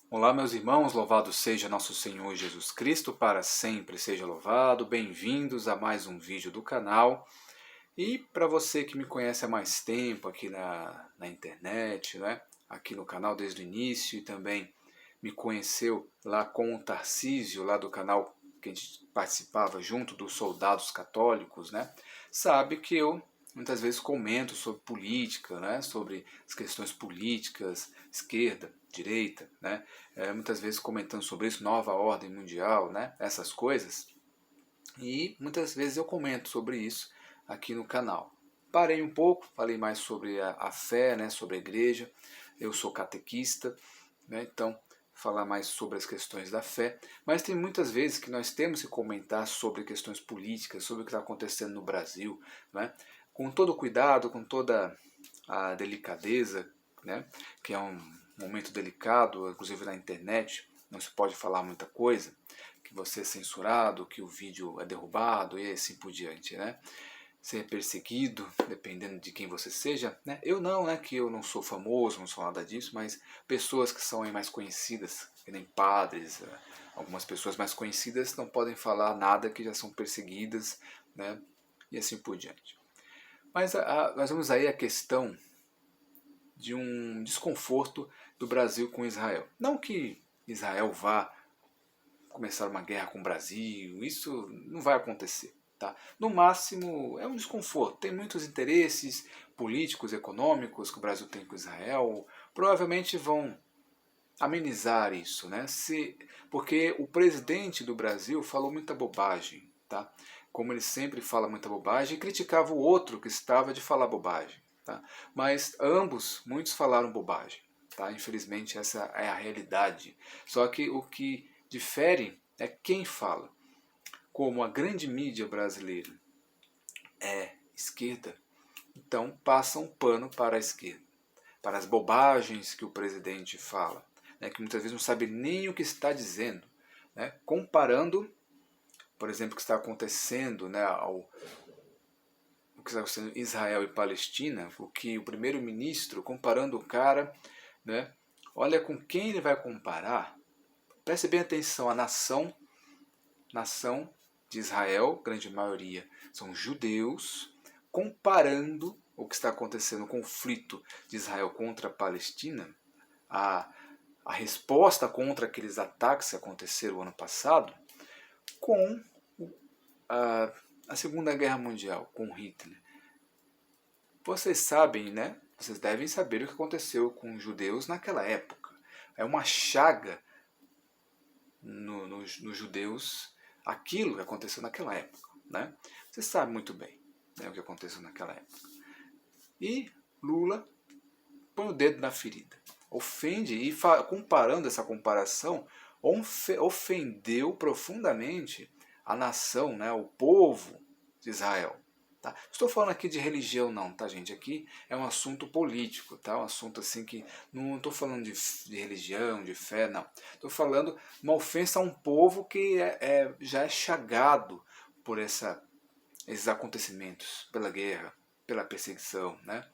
Olá, meus irmãos, louvado seja nosso Senhor Jesus Cristo, para sempre seja louvado. Bem-vindos a mais um vídeo do canal. E para você que me conhece há mais tempo aqui na internet, né? Aqui no canal desde o início e também me conheceu lá com o Tarcísio, lá do canal que a gente participava junto dos Soldados Católicos, né? Sabe que eu muitas vezes comento sobre política, né? Sobre as questões políticas, esquerda, direita, né? Muitas vezes comentando sobre isso, nova ordem mundial, né? Essas coisas. E muitas vezes eu comento sobre isso aqui no canal. Parei um pouco, falei mais sobre a fé, né? Sobre a igreja. Eu sou catequista, né? Então falar mais sobre as questões da fé, mas tem muitas vezes que nós temos que comentar sobre questões políticas, sobre o que está acontecendo no Brasil, né? Com todo o cuidado, com toda a delicadeza, né? Que é um momento delicado, inclusive na internet, não se pode falar muita coisa, que você é censurado, que o vídeo é derrubado e assim por diante, né? Ser perseguido, dependendo de quem você seja, né? Eu não, né? Que eu não sou famoso, não sou nada disso, mas pessoas que são mais conhecidas, que nem padres, algumas pessoas mais conhecidas não podem falar nada que já são perseguidas, né? E assim por diante. Mas nós vamos aí a questão de um desconforto do Brasil com Israel. Não que Israel vá começar uma guerra com o Brasil, isso não vai acontecer. Tá? No máximo é um desconforto. Tem muitos interesses políticos, econômicos que o Brasil tem com Israel. Provavelmente vão amenizar isso, né? Porque o presidente do Brasil falou muita bobagem, tá? Como ele sempre fala muita bobagem, e criticava o outro que estava de falar bobagem, tá? Mas ambos, muitos falaram bobagem, tá? Infelizmente essa é a realidade. Só que o que difere é quem fala. Como a grande mídia brasileira é esquerda, então passa um pano para a esquerda, para as bobagens que o presidente fala, né, que muitas vezes não sabe nem o que está dizendo, né, comparando, por exemplo, o que está acontecendo, né, o que está acontecendo em Israel e Palestina, o que o primeiro-ministro, comparando o cara, né, olha com quem ele vai comparar. Preste bem atenção, a nação de Israel, grande maioria são judeus, comparando o que está acontecendo no conflito de Israel contra a Palestina, a, a resposta contra aqueles ataques que aconteceram o ano passado, com a Segunda Guerra Mundial, com Hitler. Vocês sabem, né? Vocês devem saber o que aconteceu com os judeus naquela época. É uma chaga nos judeus aquilo que aconteceu naquela época, né? Você sabe muito bem, né, o que aconteceu naquela época. E Lula põe o dedo na ferida, ofende e comparando essa comparação ofendeu profundamente a nação, né, o povo de Israel. Tá? Estou falando aqui de religião não, tá, gente? Aqui é um assunto político, tá? Um assunto assim que não estou falando de religião, de fé, não. Estou falando uma ofensa a um povo que já é chagado por esses acontecimentos, pela guerra, pela perseguição, né?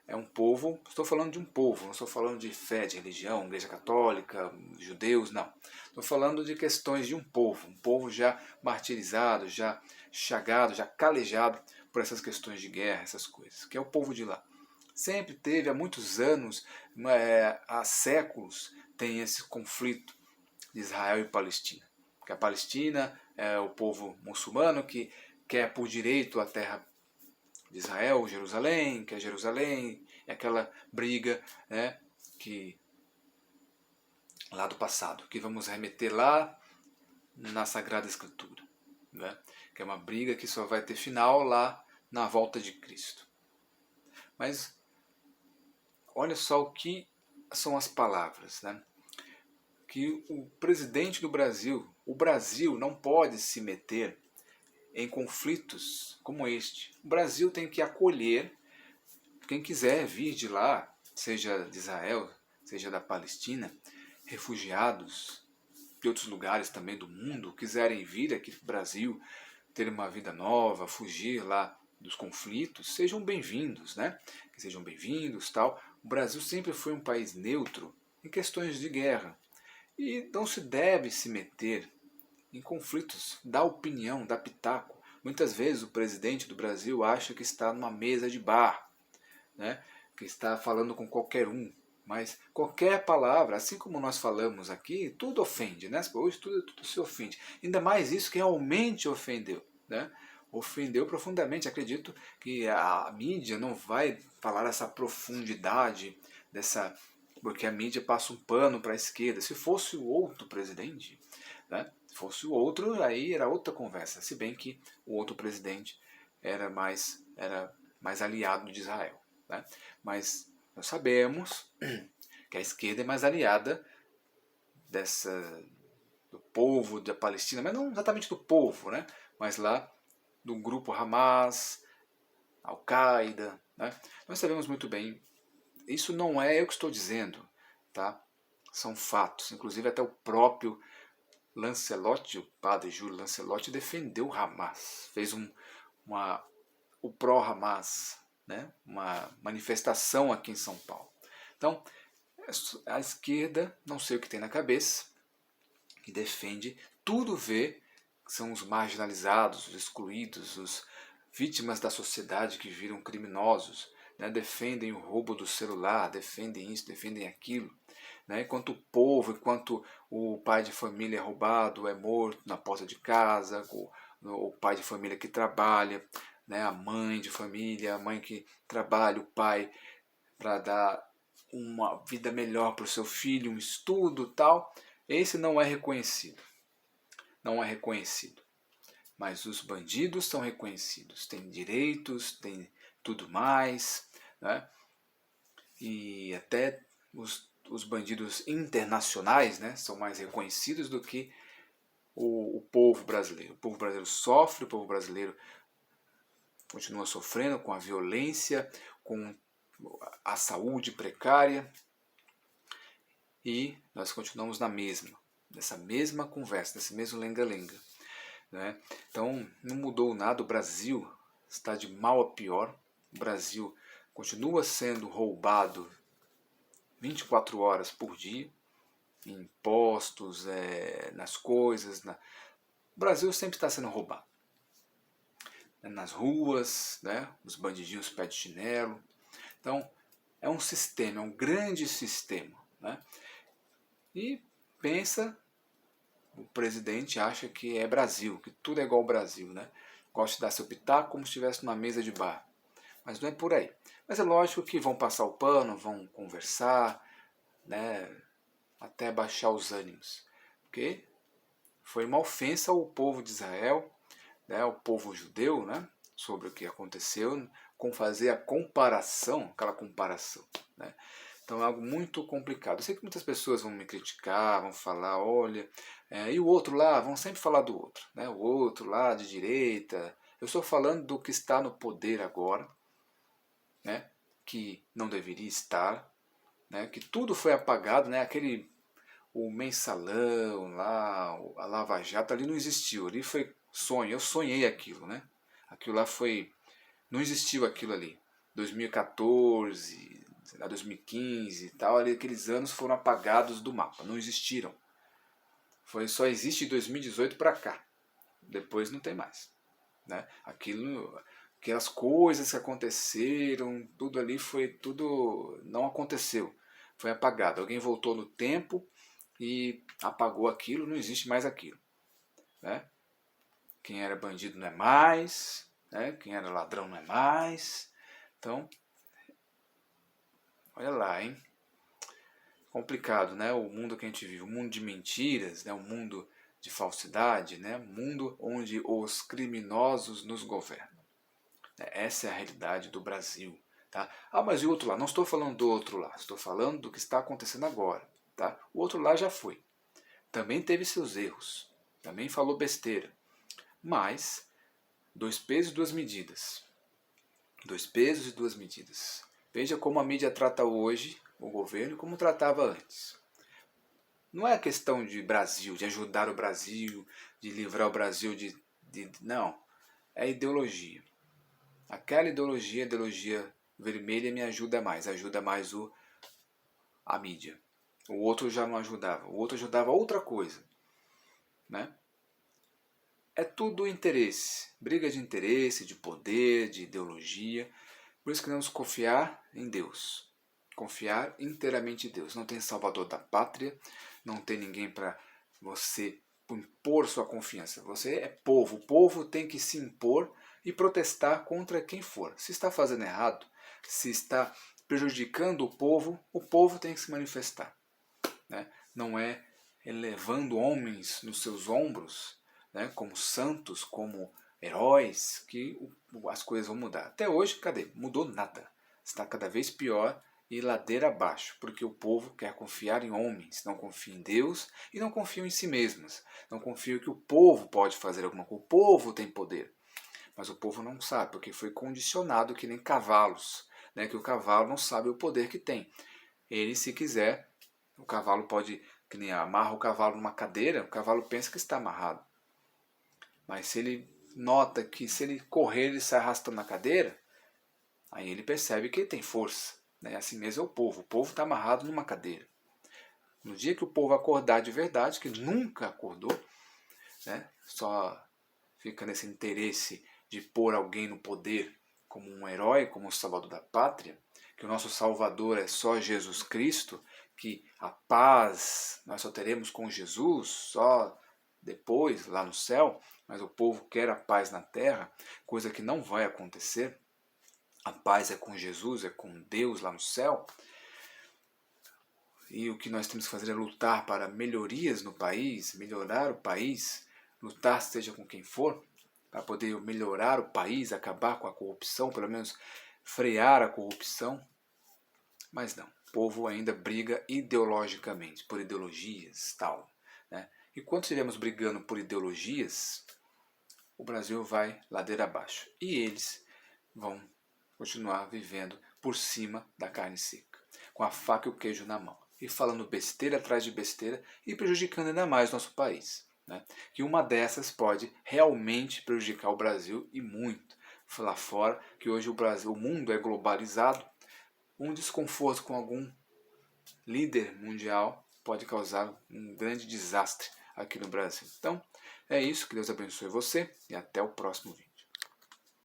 É um povo, estou falando de um povo, não estou falando de fé, de religião, igreja católica, judeus, não. Estou falando de questões de um povo já martirizado, já chagado, já calejado por essas questões de guerra, essas coisas, que é o povo de lá. Sempre teve, há muitos anos, há séculos, tem esse conflito de Israel e Palestina. Porque a Palestina é o povo muçulmano que quer por direito a terra de Israel, Jerusalém, que é Jerusalém, e aquela briga, né, que lá do passado, que vamos remeter lá na Sagrada Escritura, né, que é uma briga que só vai ter final lá na volta de Cristo. Mas olha só o que são as palavras, né? Que o presidente do Brasil, o Brasil não pode se meter em conflitos como este. O Brasil tem que acolher quem quiser vir de lá, seja de Israel, seja da Palestina, refugiados de outros lugares também do mundo, quiserem vir aqui para o Brasil, ter uma vida nova, fugir lá dos conflitos, sejam bem-vindos, né? Que sejam bem-vindos, tal. O Brasil sempre foi um país neutro em questões de guerra. E não se deve se meter em conflitos, dar opinião, dar pitaco. Muitas vezes o presidente do Brasil acha que está numa mesa de bar, né? Que está falando com qualquer um. Mas qualquer palavra, assim como nós falamos aqui, tudo ofende, né? Hoje tudo se ofende. Ainda mais isso que realmente ofendeu, né? Ofendeu profundamente. Acredito que a mídia não vai falar essa profundidade, porque a mídia passa um pano para a esquerda. Se fosse o outro presidente, né? Se fosse o outro, aí era outra conversa. Se bem que o outro presidente era mais aliado de Israel, né? Mas nós sabemos que a esquerda é mais aliada do povo da Palestina, mas não exatamente do povo, né? Mas lá do grupo Hamas, Al-Qaeda, né? Nós sabemos muito bem. Isso não é eu que estou dizendo, tá? São fatos. Inclusive até o próprio Lancelotti, o padre Júlio Lancelotti, defendeu o Hamas, fez o pró-Hamas, né? Uma manifestação aqui em São Paulo. Então, a esquerda, não sei o que tem na cabeça, que defende, tudo vê que são os marginalizados, os excluídos, os vítimas da sociedade que viram criminosos, né? Defendem o roubo do celular, defendem isso, defendem aquilo. Né? Enquanto o povo, enquanto o pai de família é roubado, é morto na porta de casa, o pai de família que trabalha, né? A mãe de família, a mãe que trabalha, o pai, para dar uma vida melhor para o seu filho, um estudo tal, esse não é reconhecido. Não é reconhecido. Mas os bandidos são reconhecidos, têm direitos, têm tudo mais, né? E até os bandidos internacionais, né, são mais reconhecidos do que o povo brasileiro. O povo brasileiro sofre, o povo brasileiro continua sofrendo com a violência, com a saúde precária, e nós continuamos nessa mesma conversa, nesse mesmo lenga-lenga, né? Então não mudou nada, o Brasil está de mal a pior, o Brasil continua sendo roubado 24 horas por dia, em impostos, nas coisas. O Brasil sempre está sendo roubado. Nas ruas, né? Os bandidinhos pé de chinelo. Então, é um sistema, é um grande sistema. Né? E pensa, o presidente acha que é Brasil, que tudo é igual ao Brasil. Né? Gosta de dar seu pitaco como se estivesse numa mesa de bar. Mas não é por aí. Mas é lógico que vão passar o pano, vão conversar, né? Até baixar os ânimos. Porque foi uma ofensa ao povo de Israel, né, ao povo judeu, né, sobre o que aconteceu, com fazer a comparação, aquela comparação. Né. Então é algo muito complicado. Eu sei que muitas pessoas vão me criticar, vão falar, olha, e o outro lá, vão sempre falar do outro, né, o outro lá de direita. Eu estou falando do que está no poder agora, né, que não deveria estar, né, que tudo foi apagado, né, o mensalão lá, a Lava Jato ali não existiu, ali foi sonho, eu sonhei aquilo, né? Aquilo lá não existiu aquilo ali. 2014, 2015 e tal, ali, aqueles anos foram apagados do mapa, não existiram. Só existe de 2018 para cá, depois não tem mais. Né? Aquelas coisas que aconteceram, tudo ali não aconteceu, foi apagado. Alguém voltou no tempo e apagou aquilo, não existe mais aquilo. Né? Quem era bandido não é mais, né? Quem era ladrão não é mais. Então, olha lá, hein? Complicado, né? O mundo que a gente vive, o mundo de mentiras, né? O mundo de falsidade, né? O mundo onde os criminosos nos governam. Essa é a realidade do Brasil. Tá? Mas e o outro lá? Não estou falando do outro lá, estou falando do que está acontecendo agora. Tá? O outro lá já foi. Também teve seus erros, também falou besteira. Mas, 2 pesos e 2 medidas. 2 pesos e 2 medidas. Veja como a mídia trata hoje o governo e como tratava antes. Não é questão de Brasil, de ajudar o Brasil, de livrar o Brasil não. É ideologia. Aquela ideologia, a ideologia vermelha, me ajuda mais a mídia. o outro já não ajudava, o outro ajudava outra coisa, né? É tudo interesse, briga de interesse, de poder, de ideologia. Por isso que devemos confiar em Deus, confiar inteiramente em Deus. Não tem salvador da pátria, não tem ninguém para você impor sua confiança. Você é povo, o povo tem que se impor e protestar contra quem for. Se está fazendo errado, se está prejudicando o povo tem que se manifestar, né? Não é elevando homens nos seus ombros, né, como santos, como heróis, que as coisas vão mudar. Até hoje, cadê? Mudou nada. Está cada vez pior e ladeira abaixo, porque o povo quer confiar em homens, não confia em Deus e não confia em si mesmos. Não confia que o povo pode fazer alguma coisa. O povo tem poder, mas o povo não sabe, porque foi condicionado que nem cavalos, né, que o cavalo não sabe o poder que tem. Ele, se quiser, o cavalo pode, que nem amarra o cavalo numa cadeira, o cavalo pensa que está amarrado. Mas se ele nota que se ele correr ele sai arrastando na cadeira, aí ele percebe que ele tem força, né? Assim mesmo é o povo está amarrado numa cadeira. No dia que o povo acordar de verdade, que nunca acordou, né? Só fica nesse interesse de pôr alguém no poder como um herói, como o salvador da pátria, que o nosso salvador é só Jesus Cristo, que a paz nós só teremos com Jesus, só depois, lá no céu, mas o povo quer a paz na terra, coisa que não vai acontecer. A paz é com Jesus, é com Deus lá no céu. E o que nós temos que fazer é lutar para melhorias no país, melhorar o país, lutar seja com quem for, para poder melhorar o país, acabar com a corrupção, pelo menos frear a corrupção. Mas não, o povo ainda briga ideologicamente, por ideologias tal, né? E quando estivermos brigando por ideologias, o Brasil vai ladeira abaixo. E eles vão continuar vivendo por cima da carne seca, com a faca e o queijo na mão. E falando besteira atrás de besteira e prejudicando ainda mais nosso país, né? Que uma dessas pode realmente prejudicar o Brasil e muito. Lá fora, que hoje o mundo é globalizado, um desconforto com algum líder mundial pode causar um grande desastre aqui no Brasil. Então, é isso. Que Deus abençoe você e até o próximo vídeo.